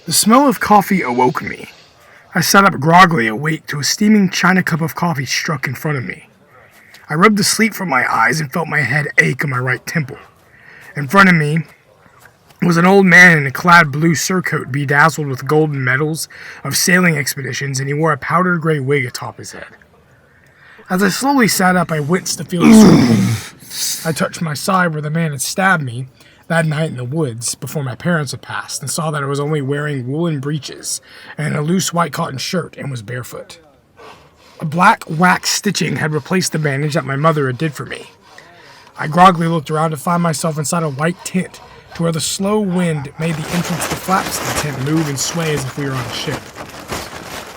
The smell of coffee awoke me. I sat up groggily awake to a steaming china cup of coffee struck in front of me. I rubbed the sleep from my eyes and felt my head ache on my right temple. In front of me was an old man in a clad blue surcoat bedazzled with golden medals of sailing expeditions, and he wore a powdered gray wig atop his head. As I slowly sat up, I winced to feel the sweet. I touched my side where the man had stabbed me that night in the woods before my parents had passed, and saw that I was only wearing woolen breeches and a loose white cotton shirt and was barefoot. A black wax stitching had replaced the bandage that my mother had did for me. I groggily looked around to find myself inside a white tent, to where the slow wind made the entrance to flaps of the tent move and sway as if we were on a ship.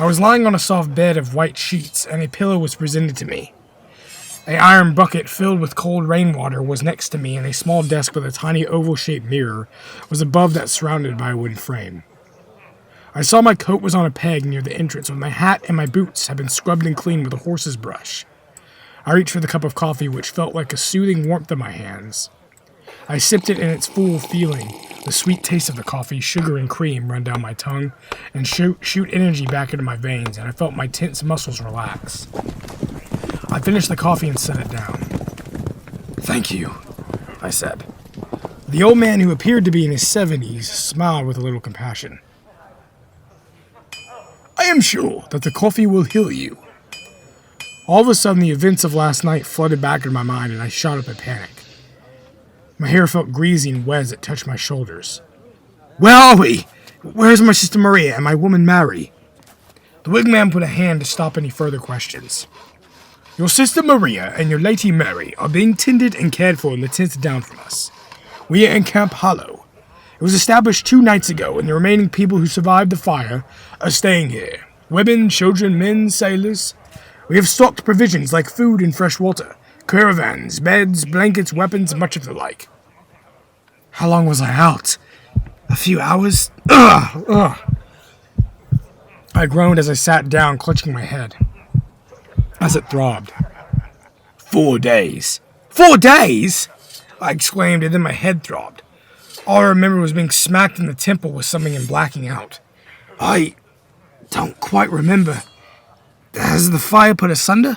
I was lying on a soft bed of white sheets, and a pillow was presented to me. An iron bucket filled with cold rainwater was next to me, and a small desk with a tiny oval-shaped mirror was above that, surrounded by a wooden frame. I saw my coat was on a peg near the entrance, with my hat and my boots had been scrubbed and cleaned with a horse's brush. I reached for the cup of coffee, which felt like a soothing warmth in my hands. I sipped it in its full feeling, the sweet taste of the coffee, sugar and cream run down my tongue and shoot energy back into my veins, and I felt my tense muscles relax. I finished the coffee and set it down. "Thank you," I said. The old man, who appeared to be in his 70s, smiled with a little compassion. "I am sure that the coffee will heal you." All of a sudden, the events of last night flooded back into my mind, and I shot up in panic. My hair felt greasy and wet as it touched my shoulders. "Where are we? Where's my sister Maria and my woman Mary?" The wig man put a hand to stop any further questions. "Your sister Maria and your lady Mary are being tended and cared for in the tent down from us. We are in Camp Hallow. It was established 2 nights ago, and the remaining people who survived the fire are staying here. Women, children, men, sailors. We have stocked provisions like food and fresh water, caravans, beds, blankets, weapons, and much of the like." "How long was I out? A few hours?" Ugh. I groaned as I sat down, clutching my head as it throbbed. 4 days. 4 days? I exclaimed, and then my head throbbed. All I remember was being smacked in the temple with something and blacking out. I don't quite remember. Has the fire put asunder?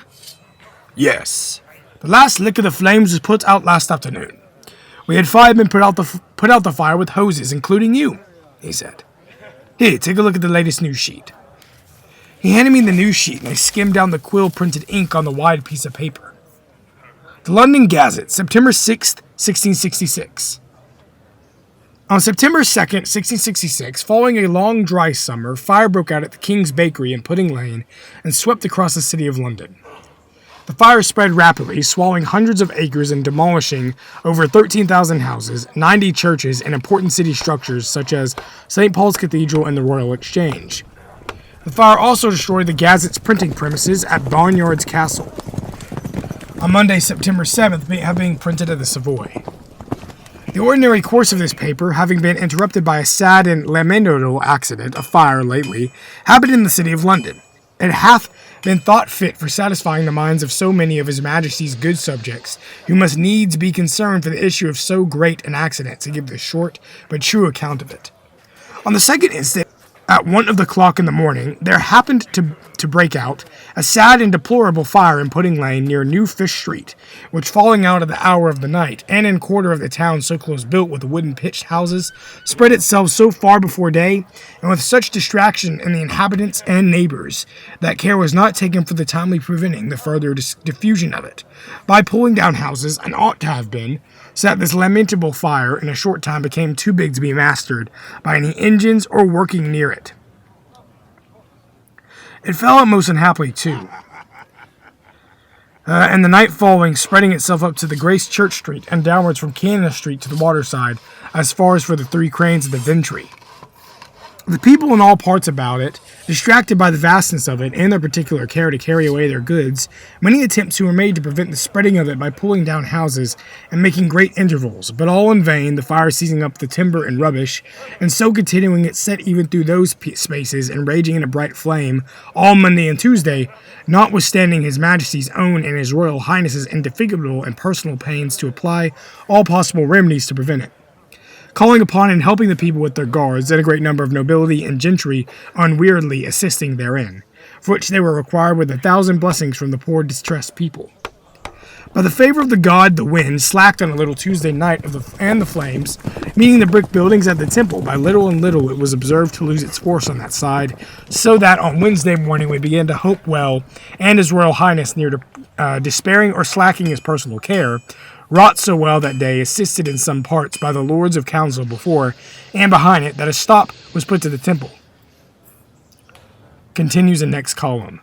Yes. The last lick of the flames was put out last afternoon. We had 5 men put out the fire with hoses, including you, he said. Here, take a look at the latest news sheet. He handed me the news sheet, and I skimmed down the quill-printed ink on the wide piece of paper. The London Gazette, September 6th, 1666. On September 2nd, 1666, following a long dry summer, fire broke out at the King's Bakery in Pudding Lane and swept across the city of London. The fire spread rapidly, swallowing hundreds of acres and demolishing over 13,000 houses, 90 churches, and important city structures such as St. Paul's Cathedral and the Royal Exchange. The fire also destroyed the Gazette's printing premises at Barnyards Castle. On Monday, September 7th, being printed at the Savoy. The ordinary course of this paper, having been interrupted by a sad and lamentable accident, a fire lately, happened in the city of London. It hath been thought fit for satisfying the minds of so many of His Majesty's good subjects, who must needs be concerned for the issue of so great an accident, to give the short but true account of it. On the second instant, at 1 o'clock in the morning, there happened to break out a sad and deplorable fire in Pudding Lane near New Fish Street, which, falling out at the hour of the night, and in a quarter of the town so close built with wooden pitched houses, spread itself so far before day, and with such distraction in the inhabitants and neighbors, that care was not taken for the timely preventing the further diffusion of it, by pulling down houses, and ought to have been, so that this lamentable fire in a short time became too big to be mastered by any engines or working near it. It fell out most unhappily, too, and the night following, spreading itself up to the Grace Church Street and downwards from Cannon Street to the waterside, as far as for the Three Cranes of the Vintry. The people in all parts about it, distracted by the vastness of it and their particular care to carry away their goods, many attempts were made to prevent the spreading of it by pulling down houses and making great intervals, but all in vain, the fire seizing up the timber and rubbish, and so continuing it set even through those spaces and raging in a bright flame, all Monday and Tuesday, notwithstanding His Majesty's own and His Royal Highness's indefatigable and personal pains to apply all possible remedies to prevent it, calling upon and helping the people with their guards, and a great number of nobility and gentry unweariedly assisting therein, for which they were required with 1,000 blessings from the poor distressed people. By the favor of the god, the wind slacked on a little Tuesday night and the flames, meeting the brick buildings at the temple, by little and little it was observed to lose its force on that side, so that on Wednesday morning we began to hope well, and His Royal Highness, near to despairing or slacking his personal care, wrought so well that day, assisted in some parts by the Lords of Council before and behind it, that a stop was put to the temple. Continues the next column.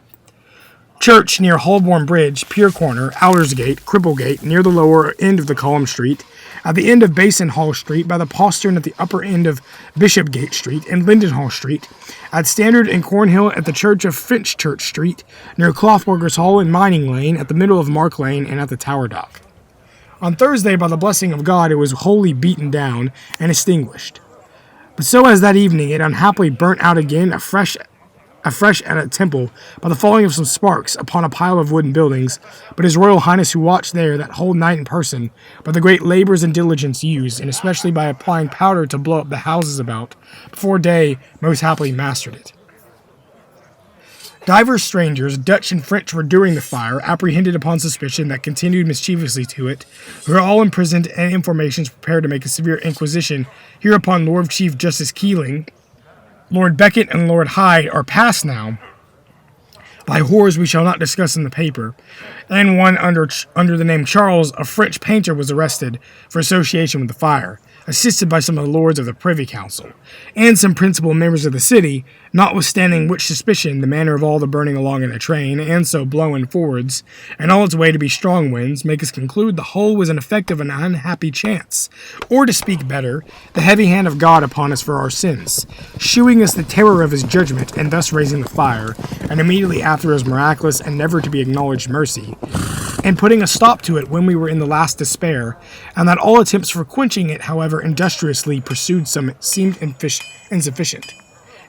Church near Holborn Bridge, Pier Corner, Aldersgate, Cripplegate, near the lower end of the Column Street, at the end of Basin Hall Street, by the postern at the upper end of Bishopgate Street, and Lindenhall Street, at Standard and Cornhill, at the Church of Finchchurch Street, near Clothworkers Hall and Mining Lane, at the middle of Mark Lane, and at the Tower Dock. On Thursday, by the blessing of God, it was wholly beaten down and extinguished. But so as that evening it unhappily burnt out again afresh at a temple by the falling of some sparks upon a pile of wooden buildings, but His Royal Highness, who watched there that whole night in person, by the great labours and diligence used, and especially by applying powder to blow up the houses about, before day most happily mastered it. Divers strangers, Dutch and French, were during the fire, apprehended upon suspicion that continued mischievously to it, who are all imprisoned, and informations prepared to make a severe inquisition. Hereupon Lord Chief Justice Keeling, Lord Beckett, and Lord Hyde are passed now by whores we shall not discuss in the paper, and one under the name Charles, a French painter, was arrested for association with the fire, assisted by some of the lords of the Privy Council, and some principal members of the city, notwithstanding which suspicion, the manner of all the burning along in a train, and so blowing forwards, and all its way to be strong winds, make us conclude the whole was an effect of an unhappy chance, or to speak better, the heavy hand of God upon us for our sins, shewing us the terror of His judgment, and thus raising the fire, and immediately after His miraculous and never to be acknowledged mercy, and putting a stop to it when we were in the last despair, and that all attempts for quenching it, however industriously pursued some, seemed insufficient.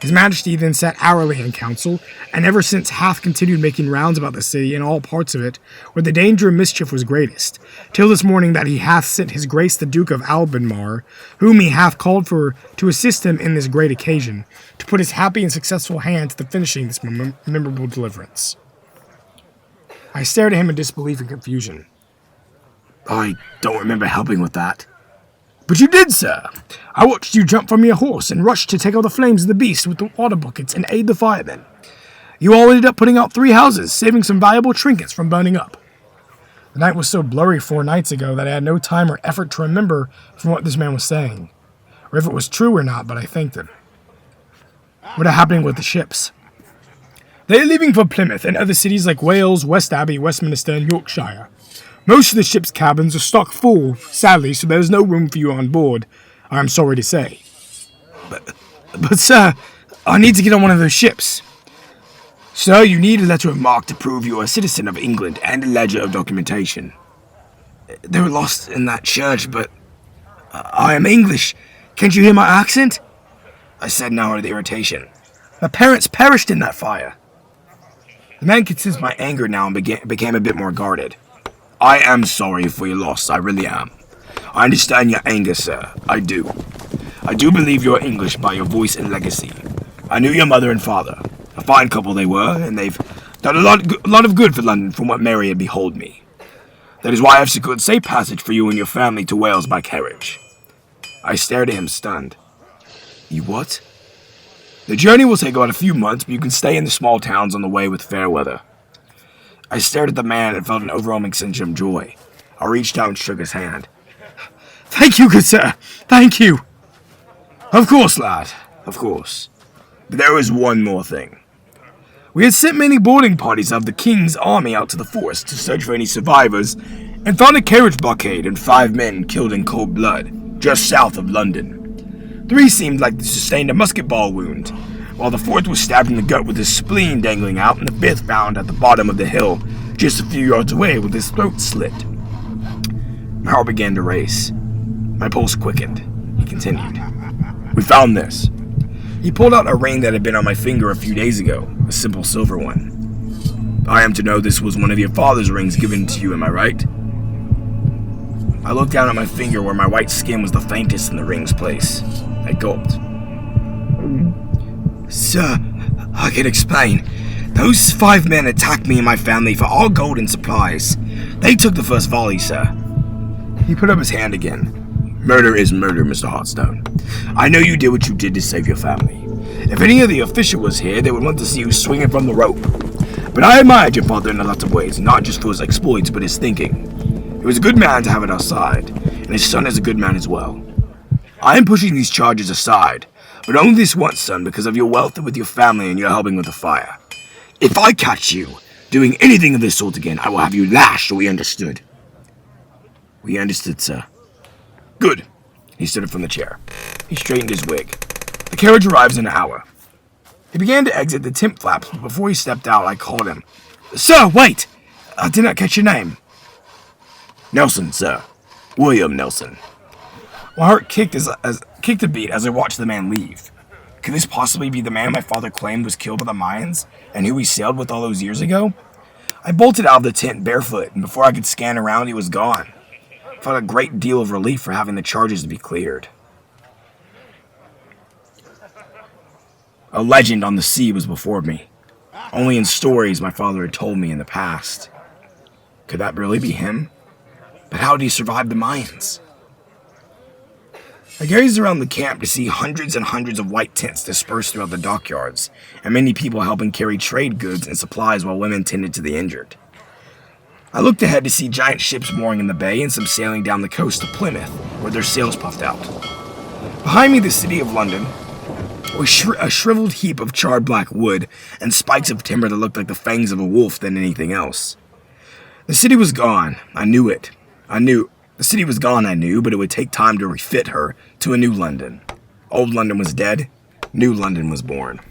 His Majesty then sat hourly in council, and ever since hath continued making rounds about the city and all parts of it, where the danger of mischief was greatest, till this morning that he hath sent His Grace the Duke of Albemarle, whom he hath called for to assist him in this great occasion, to put his happy and successful hand to the finishing this memorable deliverance. I stared at him in disbelief and confusion. I don't remember helping with that. But you did, sir. I watched you jump from your horse and rush to take out the flames of the beast with the water buckets and aid the firemen. You all ended up putting out 3 houses, saving some valuable trinkets from burning up. The night was so blurry 4 nights ago that I had no time or effort to remember from what this man was saying, or if it was true or not, but I thanked him. What are happening with the ships? They are leaving for Plymouth and other cities like Wales, West Abbey, Westminster, and Yorkshire. Most of the ship's cabins are stocked full, sadly, so there is no room for you on board, I am sorry to say. But sir, I need to get on one of those ships. Sir, you need a letter of marque to prove you are a citizen of England and a ledger of documentation. They were lost in that church, but I am English. Can't you hear my accent? I said now out of irritation. My parents perished in that fire. The man could sense my anger now and became a bit more guarded. I am sorry for your loss, I really am. I understand your anger, sir. I do. I do believe you are English by your voice and legacy. I knew your mother and father. A fine couple they were, and they've done a lot of good for London from what Mary had behold me. That is why I have secured safe passage for you and your family to Wales by carriage. I stared at him stunned. You what? The journey will take about a few months, but you can stay in the small towns on the way with fair weather. I stared at the man and felt an overwhelming sense of joy. I reached out and shook his hand. Thank you, good sir. Thank you. Of course, lad. Of course. But there was one more thing. We had sent many boarding parties of the King's army out to the forest to search for any survivors, and found a carriage blockade and 5 men killed in cold blood, just south of London. 3 seemed like they sustained a musket ball wound, while the 4th was stabbed in the gut with his spleen dangling out, and the 5th found at the bottom of the hill, just a few yards away, with his throat slit. My heart began to race. My pulse quickened. He continued. We found this. He pulled out a ring that had been on my finger a few days ago, a simple silver one. I am to know this was one of your father's rings given to you, am I right? I looked down at my finger where my white skin was the faintest in the ring's place. I gulped. Sir, I can explain. Those 5 men attacked me and my family for all gold and supplies. They took the first volley, sir. He put up his hand again. Murder is murder, Mr. Heartstone. I know you did what you did to save your family. If any of the official was here, they would want to see you swinging from the rope. But I admired your father in a lot of ways, not just for his exploits, but his thinking. He was a good man to have at our side, and his son is a good man as well. I am pushing these charges aside, but only this once, son, because of your wealth with your family and your helping with the fire. If I catch you doing anything of this sort again, I will have you lashed. We understood. We understood, sir. Good. He stood up from the chair. He straightened his wig. The carriage arrives in an hour. He began to exit the tent flaps, but before he stepped out, I called him. Sir, wait! I did not catch your name. Nelson, sir. William Nelson. My heart kicked a beat as I watched the man leave. Could this possibly be the man my father claimed was killed by the Mayans, and who he sailed with all those years ago? I bolted out of the tent barefoot, and before I could scan around, he was gone. I felt a great deal of relief for having the charges to be cleared. A legend on the sea was before me, only in stories my father had told me in the past. Could that really be him? But how did he survive the Mayans? I gazed around the camp to see hundreds and hundreds of white tents dispersed throughout the dockyards, and many people helping carry trade goods and supplies while women tended to the injured. I looked ahead to see giant ships mooring in the bay and some sailing down the coast to Plymouth, where their sails puffed out. Behind me, the city of London was a shriveled heap of charred black wood and spikes of timber that looked like the fangs of a wolf than anything else. The city was gone. I knew it. The city was gone, I knew, but it would take time to refit her to a new London. Old London was dead. New London was born.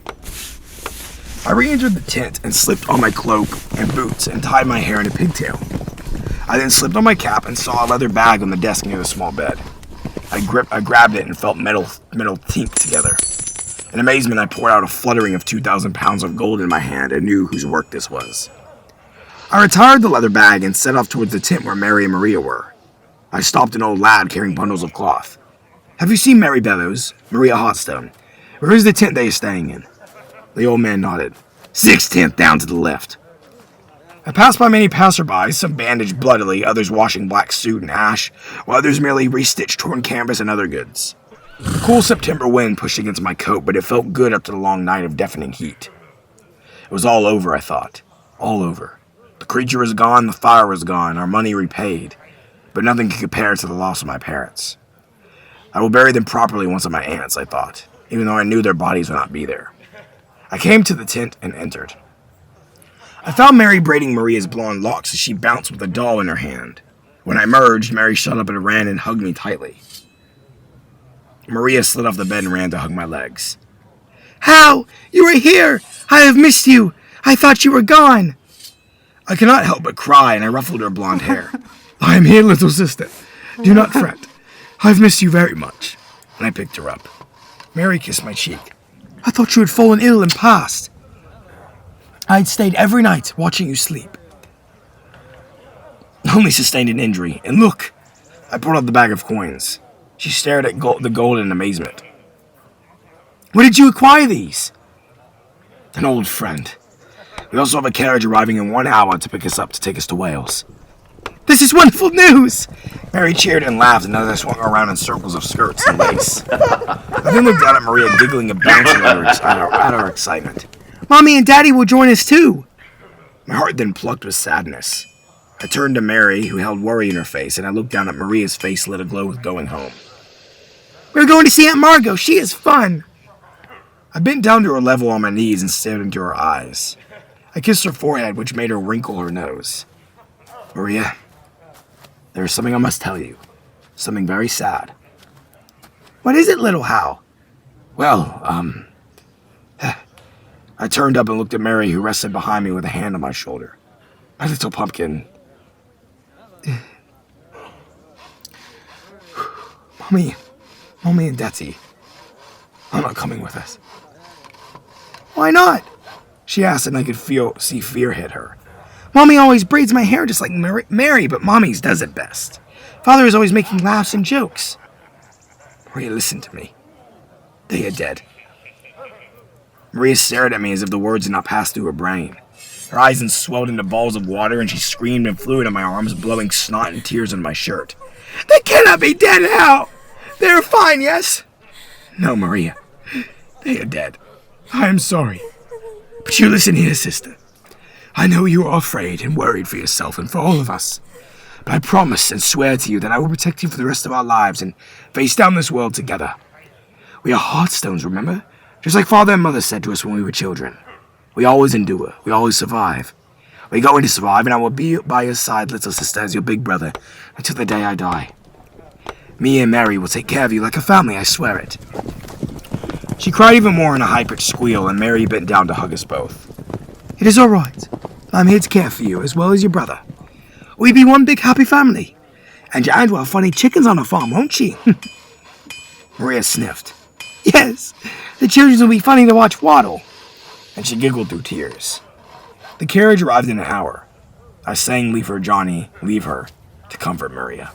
I re-entered the tent and slipped on my cloak and boots and tied my hair in a pigtail. I then slipped on my cap and saw a leather bag on the desk near the small bed. I grabbed it and felt metal tink together. In amazement, I poured out a fluttering of 2,000 pounds of gold in my hand and knew whose work this was. I retired the leather bag and set off towards the tent where Mary and Maria were. I stopped an old lad carrying bundles of cloth. Have you seen Mary Bellows, Maria Heartstone? Where is the tent they are staying in? The old man nodded. 6th tent down to the left. I passed by many passersby, some bandaged bloodily, others washing black soot and ash, while others merely restitched torn canvas and other goods. The cool September wind pushed against my coat, but it felt good up to the long night of deafening heat. It was all over, I thought. All over. The creature was gone, the fire was gone, our money repaid. But nothing could compare to the loss of my parents. I will bury them properly once at my aunt's, I thought, even though I knew their bodies would not be there. I came to the tent and entered. I found Mary braiding Maria's blonde locks as she bounced with a doll in her hand. When I emerged, Mary shut up and ran and hugged me tightly. Maria slid off the bed and ran to hug my legs. How? You are here! I have missed you! I thought you were gone! I could not help but cry, and I ruffled her blonde hair. I am here, little sister. Do not fret. I've missed you very much. And I picked her up. Mary kissed my cheek. I thought you had fallen ill and passed. I had stayed every night watching you sleep. Only sustained an injury. And look, I pulled out the bag of coins. She stared at the gold in amazement. Where did you acquire these? An old friend. We also have a carriage arriving in 1 hour to pick us up to take us to Wales. This is wonderful news! Mary cheered and laughed, and as I swung around in circles of skirts and lace. I then looked down at Maria, giggling and bouncing at her excitement. Mommy and Daddy will join us too! My heart then plucked with sadness. I turned to Mary, who held worry in her face, and I looked down at Maria's face lit aglow with going home. We're going to see Aunt Margot. She is fun! I bent down to her level on my knees and stared into her eyes. I kissed her forehead, which made her wrinkle her nose. Maria, there is something I must tell you. Something very sad. What is it, little Hal? Well, I turned up and looked at Mary, who rested behind me with a hand on my shoulder. My little pumpkin. Mommy and Daddy are not coming with us. Why not? She asked, and I could see fear hit her. Mommy always braids my hair just like Mary, but Mommy's does it best. Father is always making laughs and jokes. Maria, listen to me. They are dead. Maria stared at me as if the words had not passed through her brain. Her eyes then swelled into balls of water, and she screamed and flew into my arms, blowing snot and tears on my shirt. They cannot be dead now! They are fine, yes? No, Maria. They are dead. I am sorry. But you listen here, sister. I know you are afraid and worried for yourself and for all of us. But I promise and swear to you that I will protect you for the rest of our lives and face down this world together. We are heartstones, remember? Just like Father and Mother said to us when we were children. We always endure. We always survive. We're going to survive, and I will be by your side, little sister, as your big brother, until the day I die. Me and Mary will take care of you like a family, I swear it. She cried even more in a high-pitched squeal, and Mary bent down to hug us both. It is all right. I'm here to care for you, as well as your brother. We'll be one big happy family. And your aunt will have funny chickens on the farm, won't she? Maria sniffed. Yes, the children will be funny to watch waddle. And she giggled through tears. The carriage arrived in an hour. I sang Leave Her, Johnny, Leave Her, to comfort Maria.